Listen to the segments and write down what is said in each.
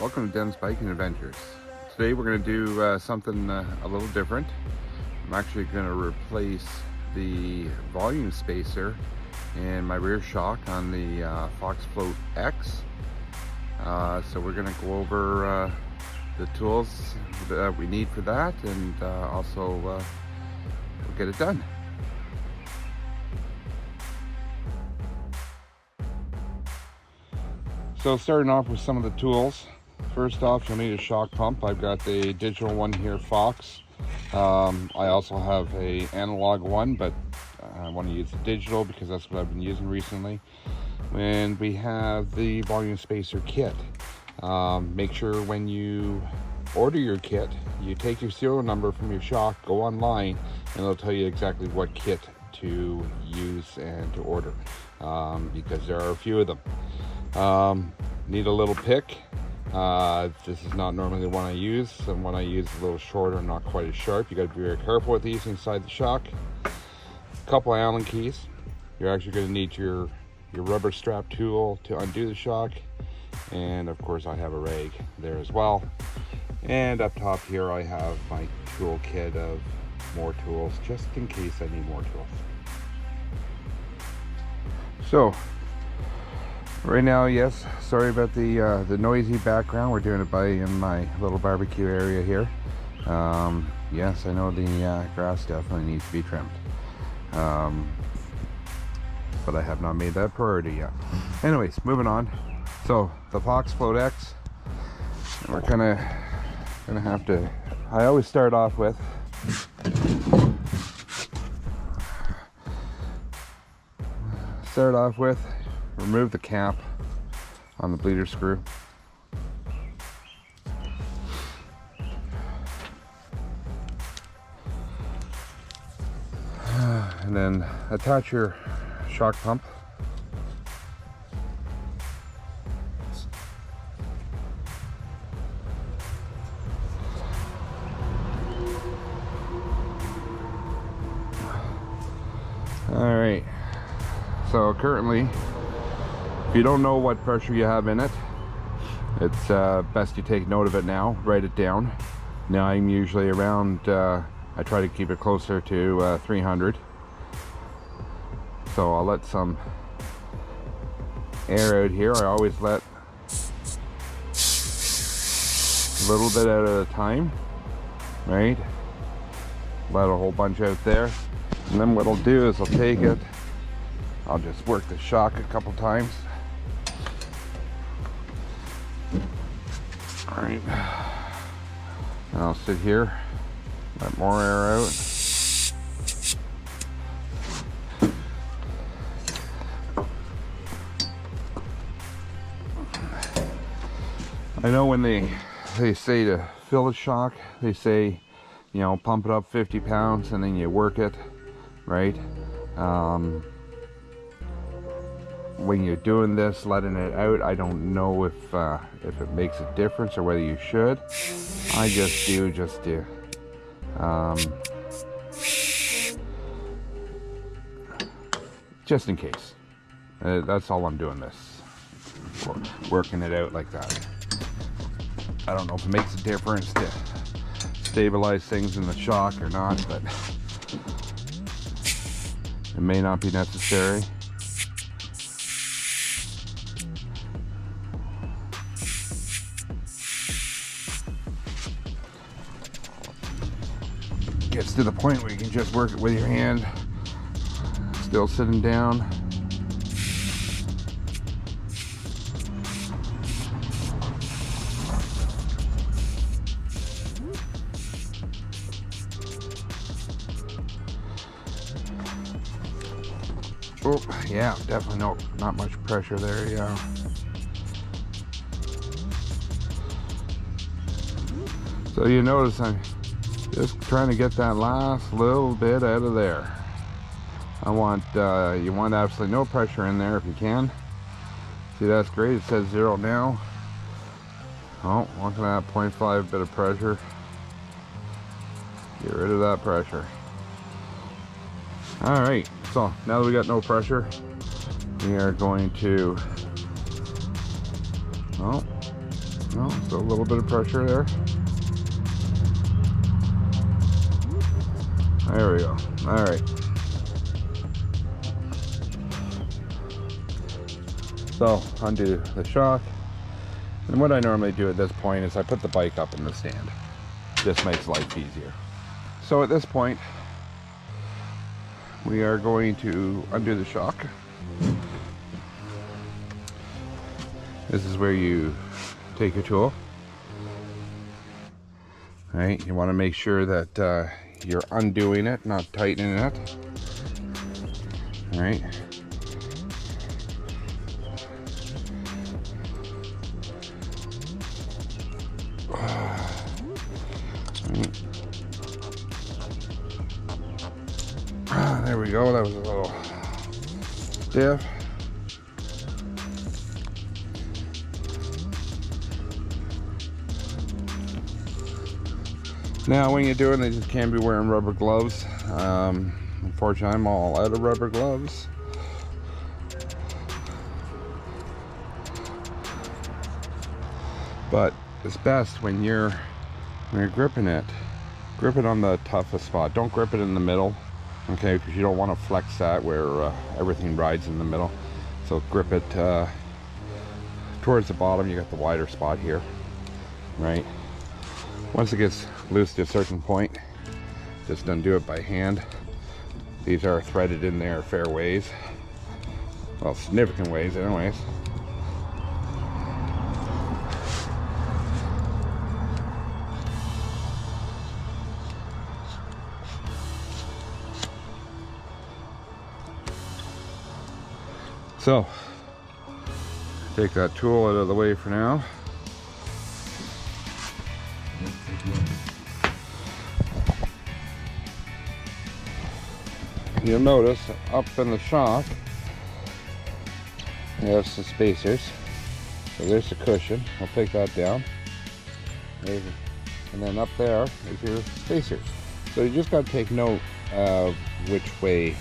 Welcome to Den's Biking Adventures. Today we're going to do something a little different. I'm actually going to replace the volume spacer in my rear shock on the FloatX. So we're going to go over the tools that we need for that, and also we'll get it done. So starting off with some of the tools. First off, you'll need a shock pump. I've got the digital one here, Fox. I also have a analog one, but I want to use the digital because that's what I've been using recently. And we have the volume spacer kit. Make sure when you order your kit, you take your serial number from your shock, go online, and it'll tell you exactly what kit to use and to order, because there are a few of them. Need a little pick. This is not normally the one I use. The one I use is a little shorter and not quite as sharp. You got to be very careful with these inside the shock. A couple of Allen keys. You're actually going to need your rubber strap tool to undo the shock, and of course I have a rag there as well. And up top here I have my tool kit of more tools, just in case I need more tools. So right now, yes, sorry about the noisy background. We're doing it in my little barbecue area here. Yes, I know the grass definitely needs to be trimmed, but I have not made that priority yet. Anyways, moving on. So the FloatX, we're gonna have to. I always start off with remove the cap on the bleeder screw. And then attach your shock pump. All right, so currently, if you don't know what pressure you have in it, it's best you take note of it now, write it down. Now I'm usually around, I try to keep it closer to 300. So I'll let some air out here. I always let a little bit out at a time, right? Let a whole bunch out there. And then what I'll do is I'll take it, I'll just work the shock a couple times. All right, and I'll sit here, let more air out. I know when they say to fill the shock, they say, you know, pump it up 50 pounds and then you work it, right? When you're doing this, letting it out, I don't know if it makes a difference or whether you should. I just do, just in case. That's all I'm doing this, working it out like that. I don't know if it makes a difference to stabilize things in the shock or not, but it may not be necessary. Gets to the point where you can just work it with your hand, still sitting down. Oh, yeah, definitely not much pressure there, yeah. So you notice I'm just trying to get that last little bit out of there. You want absolutely no pressure in there if you can. See, that's great. It says 0 now. Oh, looking at 0.5 bit of pressure. Get rid of that pressure. All right, so now that we got no pressure, we are going to, oh, Well, so a little bit of pressure there. There we go. All right. So undo the shock. And what I normally do at this point is I put the bike up in the stand. This makes life easier. So at this point, we are going to undo the shock. This is where you take your tool. All right, you want to make sure that you're undoing it, not tightening it. All right. There we go. That was a little stiff. Now when you're doing this, you can't be wearing rubber gloves. Unfortunately, I'm all out of rubber gloves. But it's best when you're gripping it, grip it on the toughest spot. Don't grip it in the middle, okay? Because you don't want to flex that where everything rides in the middle. So grip it towards the bottom. You got the wider spot here, right? Once it gets loose to a certain point, just undo it by hand. These are threaded in there fair ways, well, significant ways anyways. So take that tool out of the way for now. You'll notice up in the shock you have some spacers. So there's the cushion. I'll take that down. And then up there is your spacers. So you just got to take note of which way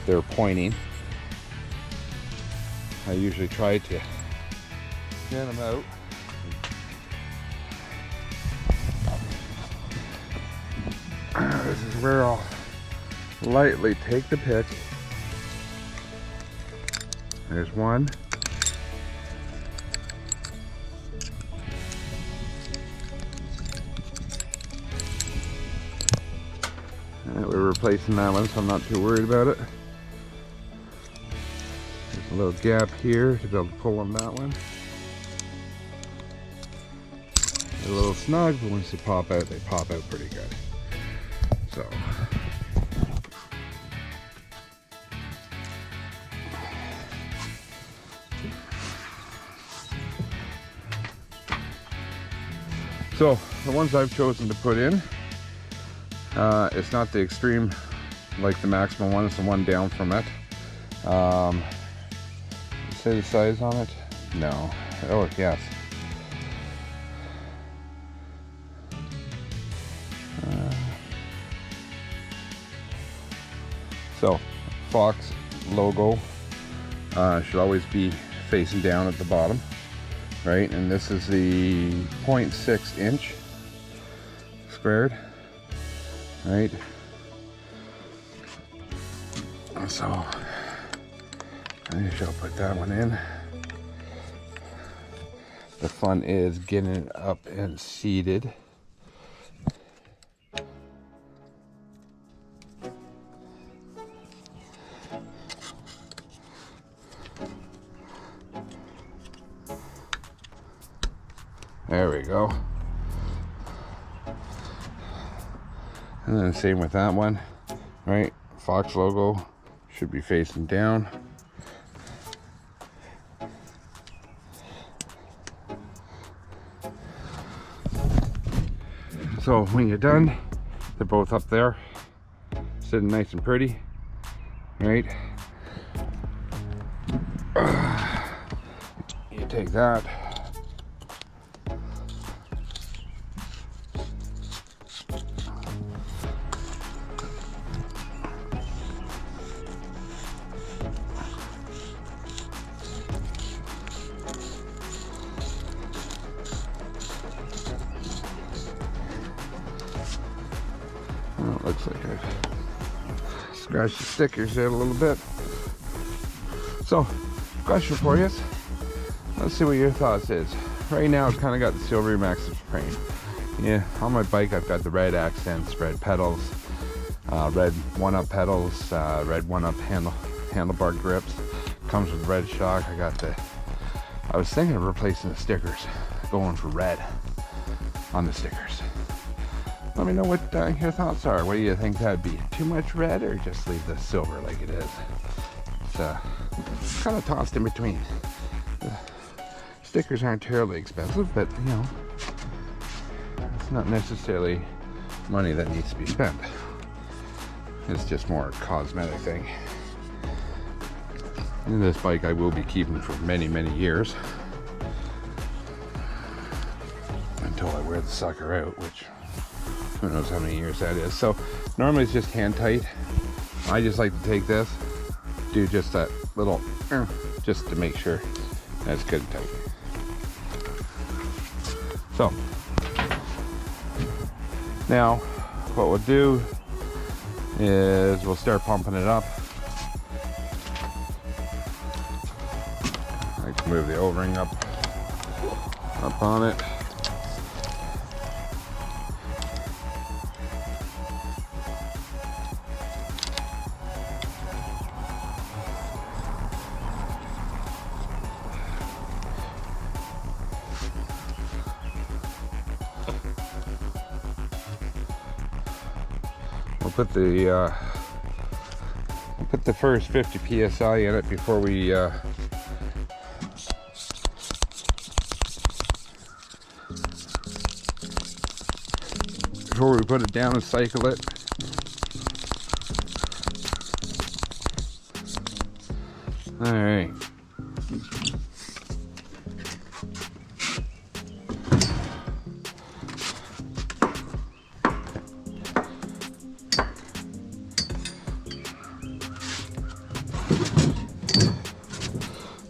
they're pointing. I usually try to get them out. This is where I'll lightly take the pick. There's one. And we're replacing that one, so I'm not too worried about it. There's a little gap here to be able to pull on that one. They're a little snug, but once they pop out pretty good. So. So the ones I've chosen to put in, it's not the extreme, like the maximum one, it's the one down from it. Say the size on it? No. Oh, yes. So, Fox logo should always be facing down at the bottom. Right, and this is the 0.6 inch squared, right? So I shall put that one in. The fun is getting it up and seated. There we go. And then same with that one, right? Fox logo should be facing down. So when you're done, they're both up there, sitting nice and pretty, right? You take that. Looks like I've scratched the stickers there a little bit. So, question for you. Let's see what your thoughts is. Right now, I've kind of got the silvery maximum frame. Yeah, on my bike, I've got the red accents, red pedals, red one-up pedals, red one-up handlebar grips. Comes with red shock. I was thinking of replacing the stickers, going for red on the stickers. Let me know what your thoughts are. What do you think that'd be? Too much red, or just leave the silver like it is? It's kind of tossed in between. The stickers aren't terribly expensive, but you know, it's not necessarily money that needs to be spent. It's just more a cosmetic thing. And this bike I will be keeping for many, many years. Until I wear the sucker out, which who knows how many years that is. So normally it's just hand tight. I just like to take this, do just that little, just to make sure that's good and tight. So now what we'll do is we'll start pumping it up. I can move the O-ring up on it. We'll put the first 50 psi in it before we put it down and cycle it. All right.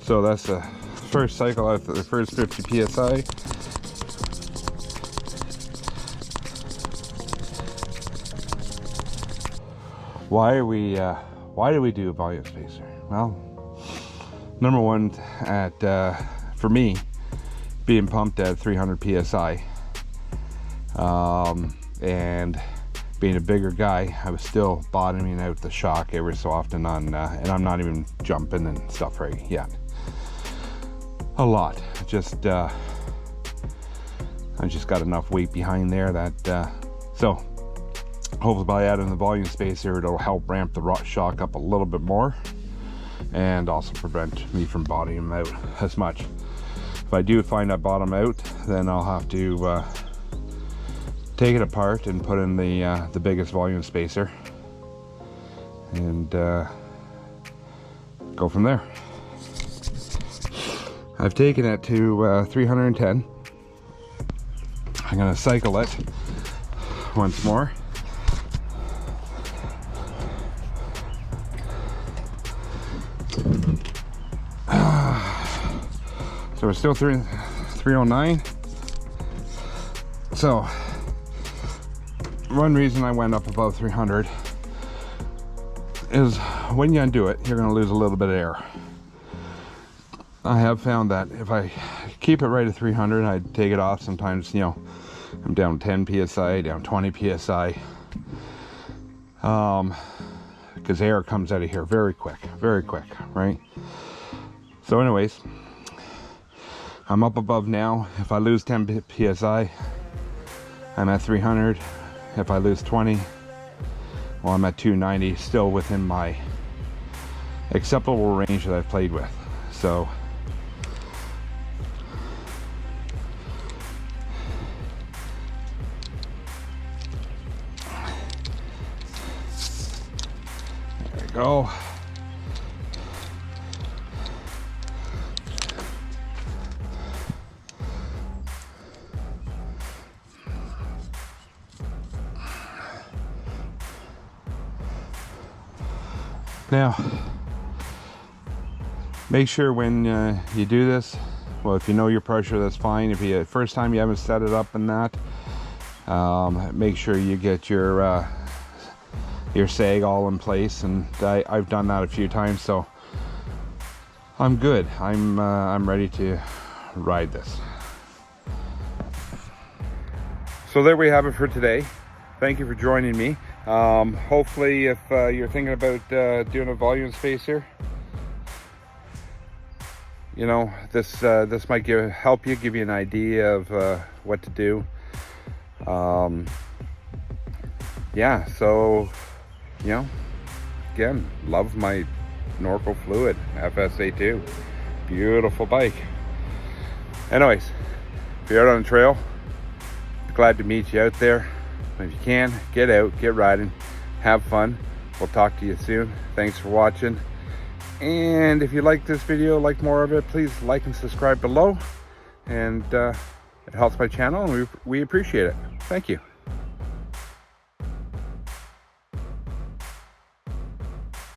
So that's the first cycle after the first 50 psi. Why do we do a volume spacer? Well, number one, for me, being pumped at 300 psi, and being a bigger guy, I was still bottoming out the shock every so often on, and I'm not even jumping and stuff right yet. A lot. I just got enough weight behind there that so hopefully by adding the volume spacer, it'll help ramp the shock up a little bit more and also prevent me from bottoming out as much. If I do find I bottom out, then I'll have to take it apart and put in the biggest volume spacer and go from there. I've taken it to 310. I'm going to cycle it once more. So we're still 309. So one reason I went up above 300 is when you undo it, you're going to lose a little bit of air. I have found that if I keep it right at 300, I take it off sometimes, you know, I'm down 10 psi, down 20 psi, because air comes out of here very quick, right? So anyways, I'm up above now. If I lose 10 psi, I'm at 300. If I lose 20, well, I'm at 290, still within my acceptable range that I've played with. So there we go. Now, make sure when you do this, well, if you know your pressure, that's fine. If you first time you haven't set it up in that, make sure you get your your sag all in place, and I've done that a few times, so I'm good. I'm ready to ride this. So there we have it for today. Thank you for joining me. Hopefully, if you're thinking about doing a volume spacer, you know, this might help you, give you an idea of what to do. Yeah, so, you know, again, love my Norco Fluid FS A2. Beautiful bike. Anyways, if you're out on the trail, glad to meet you out there. If you can, get out, get riding, have fun. We'll talk to you soon. Thanks for watching. And if you like this video, like more of it, please like and subscribe below. And it helps my channel, and we appreciate it. Thank you.